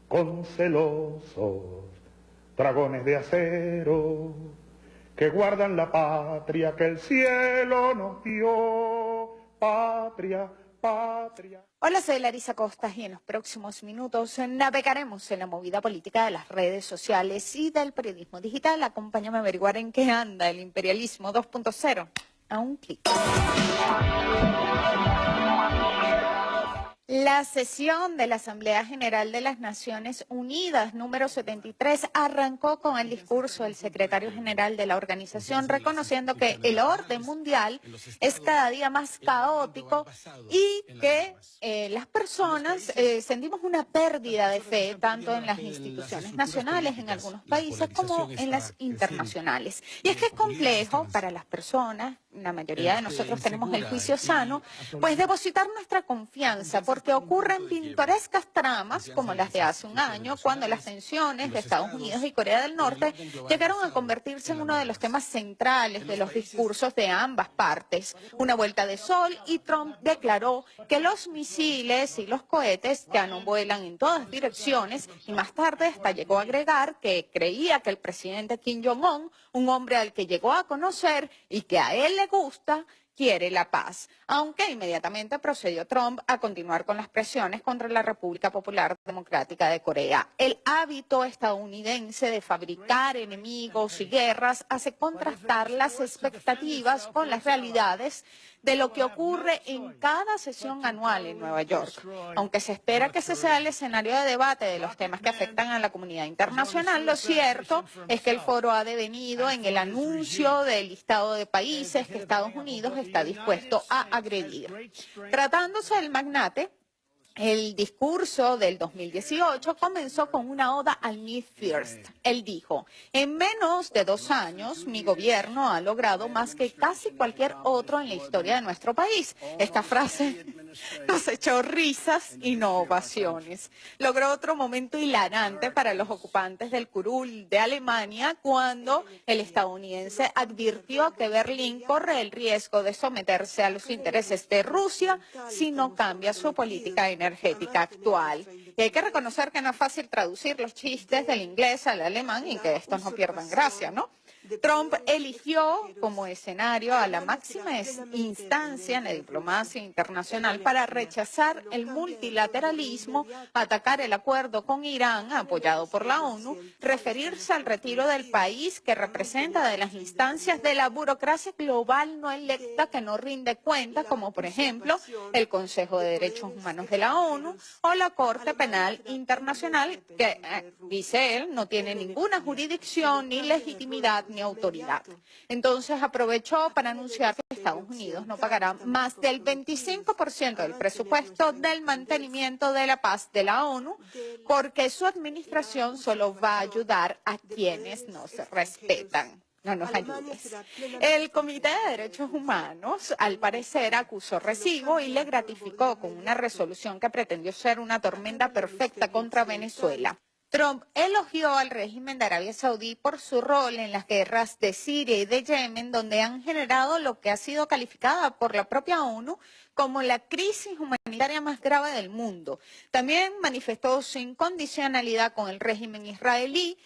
con celosos dragones de acero que guardan la patria que el cielo nos dio. Patria, patria. Hola, soy Larisa Costas y en los próximos minutos navegaremos en la movida política de las redes sociales y del periodismo digital. Acompáñame a averiguar en qué anda el imperialismo 2.0 a un clic. La sesión de la Asamblea General de las Naciones Unidas número 73 arrancó con el discurso del secretario general de la organización reconociendo que el orden mundial es cada día más caótico y que las personas sentimos una pérdida de fe tanto en las instituciones nacionales en algunos países como en las internacionales. Y es que es complejo para las personas, la mayoría de nosotros tenemos el juicio sano, pues depositar nuestra confianza, porque ocurren pintorescas tramas como las de hace un año, cuando las tensiones de Estados Unidos y Corea del Norte llegaron a convertirse en uno de los temas centrales de los discursos de ambas partes. Una vuelta de sol y Trump declaró que los misiles y los cohetes ya no vuelan en todas direcciones y más tarde hasta llegó a agregar que creía que el presidente Kim Jong-un, un hombre al que llegó a conocer y que a él le gusta, quiere la paz, aunque inmediatamente procedió Trump a continuar con las presiones contra la República Popular Democrática de Corea. El hábito estadounidense de fabricar enemigos y guerras hace contrastar las expectativas con las realidades de lo que ocurre en cada sesión anual en Nueva York. Aunque se espera que ese sea el escenario de debate de los temas que afectan a la comunidad internacional, lo cierto es que el foro ha devenido en el anuncio del listado de países que Estados Unidos está dispuesto a agredir. Tratándose del magnate, el discurso del 2018 comenzó con una oda al Me First. Él dijo, en menos de 2 años, mi gobierno ha logrado más que casi cualquier otro en la historia de nuestro país. Esta frase nos echó risas y no ovaciones. Logró otro momento hilarante para los ocupantes del curul de Alemania cuando el estadounidense advirtió que Berlín corre el riesgo de someterse a los intereses de Rusia si no cambia su política energética actual. Y hay que reconocer que no es fácil traducir los chistes del inglés al alemán y que estos no pierdan gracia, ¿no? Trump eligió como escenario a la máxima instancia en la diplomacia internacional para rechazar el multilateralismo, atacar el acuerdo con Irán, apoyado por la ONU, referirse al retiro del país que representa de las instancias de la burocracia global no electa que no rinde cuenta, como por ejemplo el Consejo de Derechos Humanos de la ONU o la Corte Penal Internacional, que, dice él, no tiene ninguna jurisdicción ni legitimidad ni autoridad. Entonces aprovechó para anunciar que Estados Unidos no pagará más del 25% del presupuesto del mantenimiento de la paz de la ONU, porque su administración solo va a ayudar a quienes no se respetan. No nos ayudes. El Comité de Derechos Humanos, al parecer, acusó recibo y le gratificó con una resolución que pretendió ser una tormenta perfecta contra Venezuela. Trump elogió al régimen de Arabia Saudí por su rol en las guerras de Siria y de Yemen, donde han generado lo que ha sido calificada por la propia ONU como la crisis humanitaria más grave del mundo. También manifestó su incondicionalidad con el régimen israelí,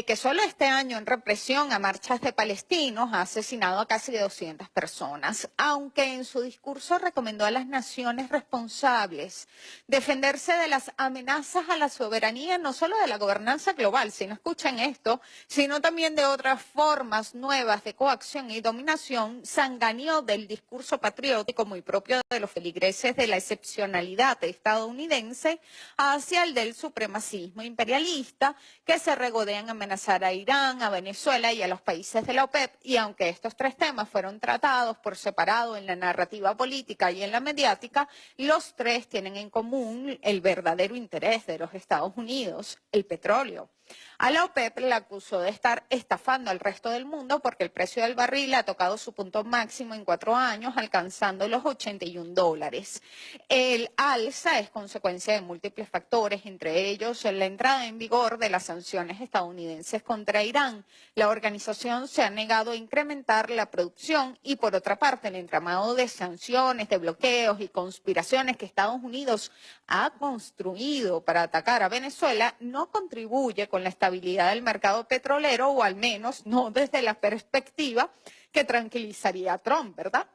que solo este año en represión a marchas de palestinos ha asesinado a casi 200 personas, aunque en su discurso recomendó a las naciones responsables defenderse de las amenazas a la soberanía, no solo de la gobernanza global, si no escuchan esto, sino también de otras formas nuevas de coacción y dominación, sanganeó del discurso patriótico muy propio de los feligreses de la excepcionalidad estadounidense hacia el del supremacismo imperialista, que se regodean amenazar a Irán, a Venezuela y a los países de la OPEP, y aunque estos 3 temas fueron tratados por separado en la narrativa política y en la mediática, los 3 tienen en común el verdadero interés de los Estados Unidos, el petróleo. A la OPEP la acusó de estar estafando al resto del mundo porque el precio del barril ha tocado su punto máximo en 4 años, alcanzando los $81. El alza es consecuencia de múltiples factores, entre ellos la entrada en vigor de las sanciones estadounidenses estadounidenses contra Irán. La organización se ha negado a incrementar la producción y, por otra parte, el entramado de sanciones, de bloqueos y conspiraciones que Estados Unidos ha construido para atacar a Venezuela no contribuye con la estabilidad del mercado petrolero, o al menos no desde la perspectiva que tranquilizaría a Trump, ¿verdad?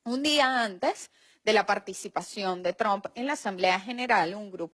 Un día antes de la participación de Trump en la Asamblea General, un grupo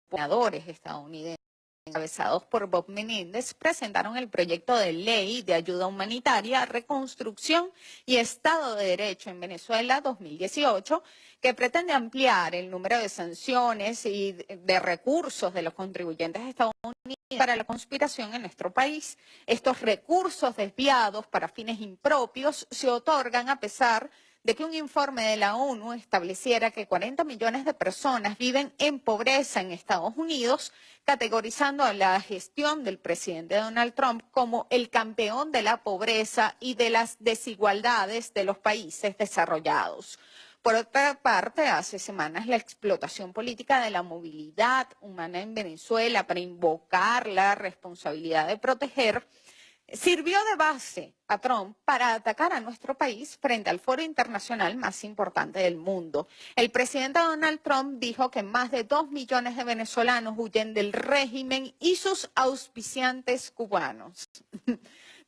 de senadores estadounidenses encabezados por Bob Menéndez presentaron el proyecto de ley de ayuda humanitaria, reconstrucción y Estado de Derecho en Venezuela 2018, que pretende ampliar el número de sanciones y de recursos de los contribuyentes estadounidenses para la conspiración en nuestro país. Estos recursos desviados para fines impropios se otorgan a pesar de que un informe de la ONU estableciera que 40 millones de personas viven en pobreza en Estados Unidos, categorizando a la gestión del presidente Donald Trump como el campeón de la pobreza y de las desigualdades de los países desarrollados. Por otra parte, hace semanas la explotación política de la movilidad humana en Venezuela para invocar la responsabilidad de proteger sirvió de base a Trump para atacar a nuestro país frente al foro internacional más importante del mundo. El presidente Donald Trump dijo que más de 2 millones de venezolanos huyen del régimen y sus auspiciantes cubanos.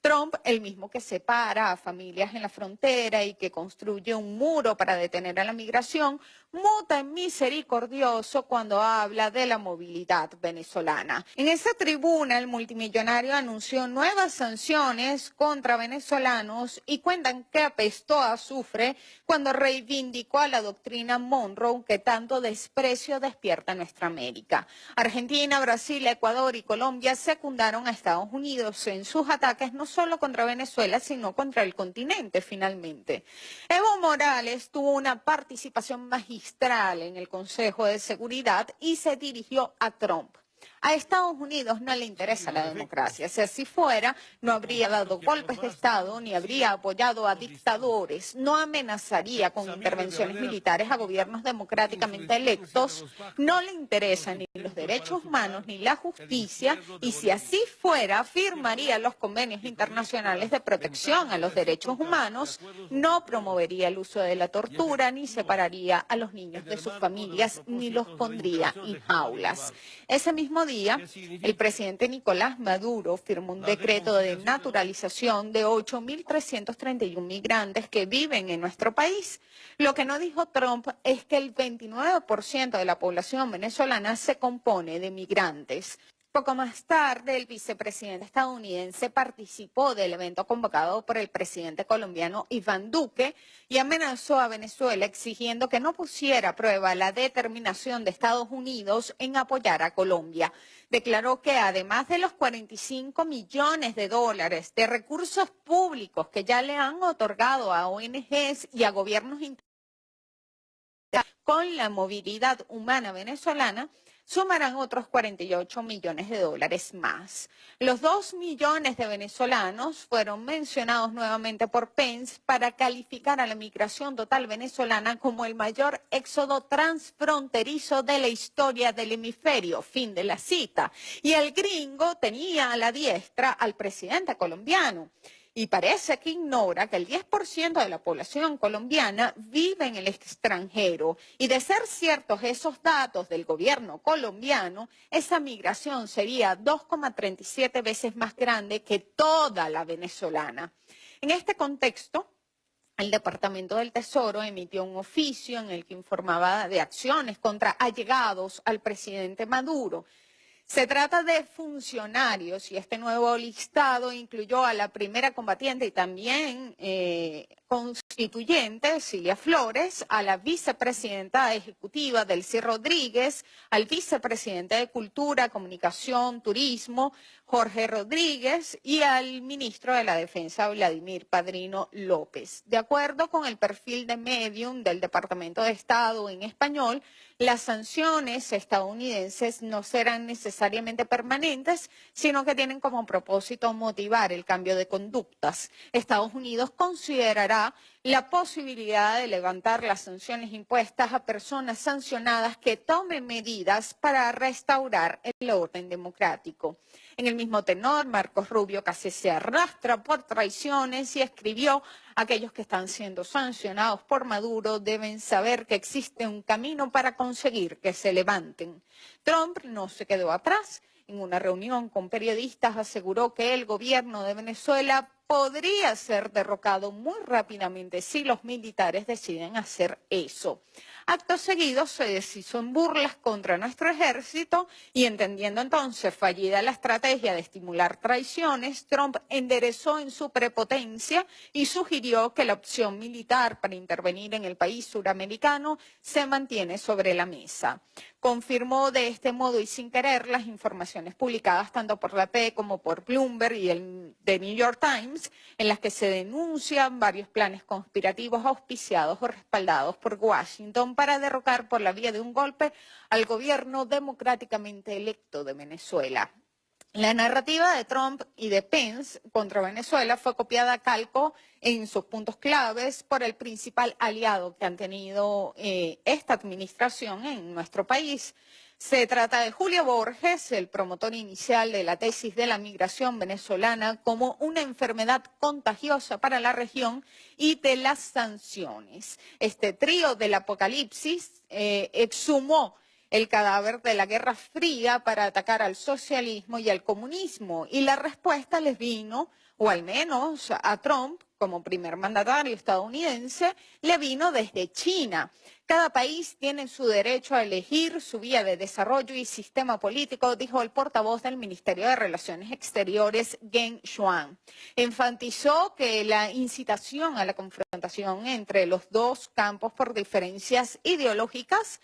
Trump, el mismo que separa a familias en la frontera y que construye un muro para detener a la migración, muta en misericordioso cuando habla de la movilidad venezolana. En esa tribuna, el multimillonario anunció nuevas sanciones contra venezolanos y cuentan que apestó a azufre cuando reivindicó a la doctrina Monroe que tanto desprecio despierta en nuestra América. Argentina, Brasil, Ecuador y Colombia secundaron a Estados Unidos en sus ataques no solo contra Venezuela, sino contra el continente finalmente. Evo Morales tuvo una participación magistral en el Consejo de Seguridad y se dirigió a Trump. A Estados Unidos no le interesa la democracia. Si así fuera, no habría dado golpes de Estado ni habría apoyado a dictadores, no amenazaría con intervenciones militares a gobiernos democráticamente electos, no le interesan ni los derechos humanos ni la justicia, y si así fuera, firmaría los convenios internacionales de protección a los derechos humanos, no promovería el uso de la tortura, ni separaría a los niños de sus familias, ni los pondría en jaulas. Ese mismo día, el presidente Nicolás Maduro firmó un decreto de naturalización de 8.331 migrantes que viven en nuestro país. Lo que no dijo Trump es que el 29% de la población venezolana se compone de migrantes. Poco más tarde, el vicepresidente estadounidense participó del evento convocado por el presidente colombiano Iván Duque y amenazó a Venezuela exigiendo que no pusiera a prueba la determinación de Estados Unidos en apoyar a Colombia. Declaró que además de los 45 millones de dólares de recursos públicos que ya le han otorgado a ONGs y a gobiernos internacionales con la movilidad humana venezolana, sumarán otros 48 millones de dólares más. Los 2 millones de venezolanos fueron mencionados nuevamente por Pence para calificar a la migración total venezolana como el mayor éxodo transfronterizo de la historia del hemisferio. Fin de la cita. Y el gringo tenía a la diestra al presidente colombiano. Y parece que ignora que el 10% de la población colombiana vive en el extranjero. Y de ser ciertos esos datos del gobierno colombiano, esa migración sería 2,37 veces más grande que toda la venezolana. En este contexto, el Departamento del Tesoro emitió un oficio en el que informaba de acciones contra allegados al presidente Maduro. Se trata de funcionarios y este nuevo listado incluyó a la primera combatiente y también constituyente, Cilia Flores, a la vicepresidenta ejecutiva, Delcy Rodríguez, al vicepresidente de Cultura, Comunicación, Turismo, Jorge Rodríguez, y al ministro de la Defensa, Vladimir Padrino López. De acuerdo con el perfil de Medium del Departamento de Estado en español, las sanciones estadounidenses no serán necesariamente permanentes, sino que tienen como propósito motivar el cambio de conductas. Estados Unidos considerará la posibilidad de levantar las sanciones impuestas a personas sancionadas que tomen medidas para restaurar el orden democrático. En el mismo tenor, Marcos Rubio casi se arrastra por traiciones y escribió: aquellos que están siendo sancionados por Maduro deben saber que existe un camino para conseguir que se levanten. Trump no se quedó atrás. En una reunión con periodistas aseguró que el gobierno de Venezuela podría ser derrocado muy rápidamente si los militares deciden hacer eso. Acto seguido se deshizo en burlas contra nuestro ejército y, entendiendo entonces fallida la estrategia de estimular traiciones, Trump enderezó en su prepotencia y sugirió que la opción militar para intervenir en el país suramericano se mantiene sobre la mesa. Confirmó de este modo y sin querer las informaciones publicadas tanto por la AP como por Bloomberg y el The New York Times, en las que se denuncian varios planes conspirativos auspiciados o respaldados por Washington para derrocar por la vía de un golpe al gobierno democráticamente electo de Venezuela. La narrativa de Trump y de Pence contra Venezuela fue copiada a calco en sus puntos claves por el principal aliado que han tenido esta administración en nuestro país. Se trata de Julio Borges, el promotor inicial de la tesis de la migración venezolana como una enfermedad contagiosa para la región y de las sanciones. Este trío del apocalipsis exhumó el cadáver de la Guerra Fría para atacar al socialismo y al comunismo, y la respuesta les vino, o al menos a Trump, como primer mandatario estadounidense, le vino desde China. Cada país tiene su derecho a elegir su vía de desarrollo y sistema político, dijo el portavoz del Ministerio de Relaciones Exteriores, Geng Shuang. Enfatizó que la incitación a la confrontación entre los dos campos por diferencias ideológicas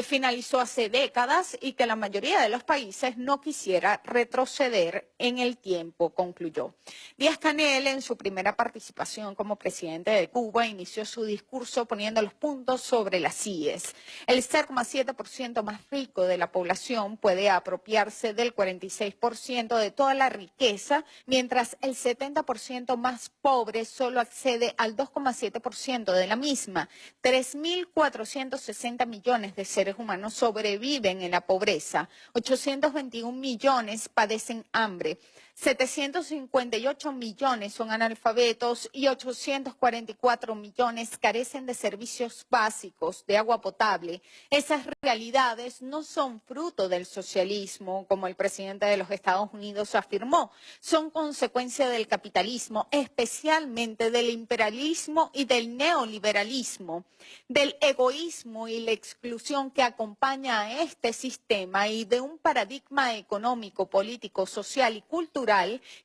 finalizó hace décadas y que la mayoría de los países no quisiera retroceder en el tiempo, concluyó. Díaz-Canel, en su primera participación como presidente de Cuba, inició su discurso poniendo los puntos sobre las IES. El 0,7% más rico de la población puede apropiarse del 46% de toda la riqueza, mientras el 70% más pobre solo accede al 2,7% de la misma. 3.460 millones de seres humanos sobreviven en la pobreza, 821 millones padecen hambre, 758 millones son analfabetos y 844 millones carecen de servicios básicos, de agua potable. Esas realidades no son fruto del socialismo, como el presidente de los Estados Unidos afirmó, son consecuencia del capitalismo, especialmente del imperialismo y del neoliberalismo, del egoísmo y la exclusión que acompaña a este sistema y de un paradigma económico, político, social y cultural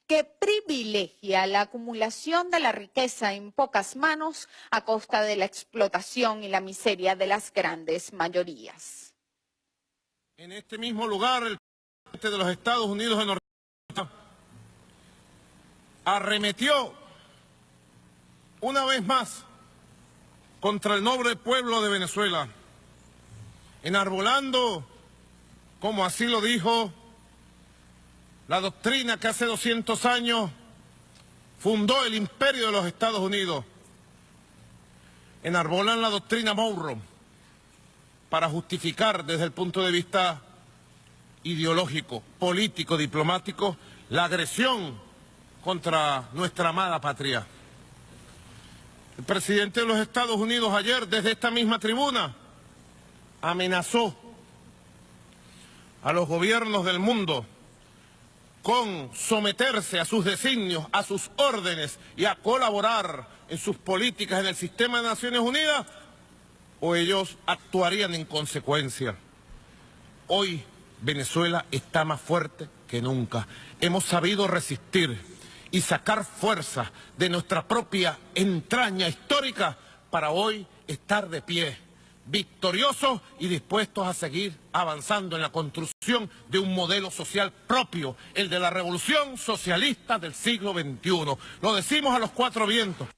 que privilegia la acumulación de la riqueza en pocas manos a costa de la explotación y la miseria de las grandes mayorías. En este mismo lugar, el presidente de los Estados Unidos de Norteamérica arremetió una vez más contra el noble pueblo de Venezuela, enarbolando, como así lo dijo, la doctrina que hace 200 años fundó el imperio de los Estados Unidos. Enarbolan la doctrina Monroe para justificar desde el punto de vista ideológico, político, diplomático, la agresión contra nuestra amada patria. El presidente de los Estados Unidos ayer, desde esta misma tribuna, amenazó a los gobiernos del mundo con someterse a sus designios, a sus órdenes y a colaborar en sus políticas en el sistema de Naciones Unidas, o ellos actuarían en consecuencia. Hoy Venezuela está más fuerte que nunca. Hemos sabido resistir y sacar fuerza de nuestra propia entraña histórica para hoy estar de pie, victoriosos y dispuestos a seguir avanzando en la construcción de un modelo social propio, el de la revolución socialista del siglo XXI. Lo decimos a los cuatro vientos.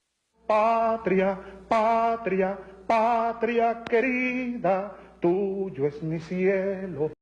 Patria, patria, patria querida, tuyo es mi cielo.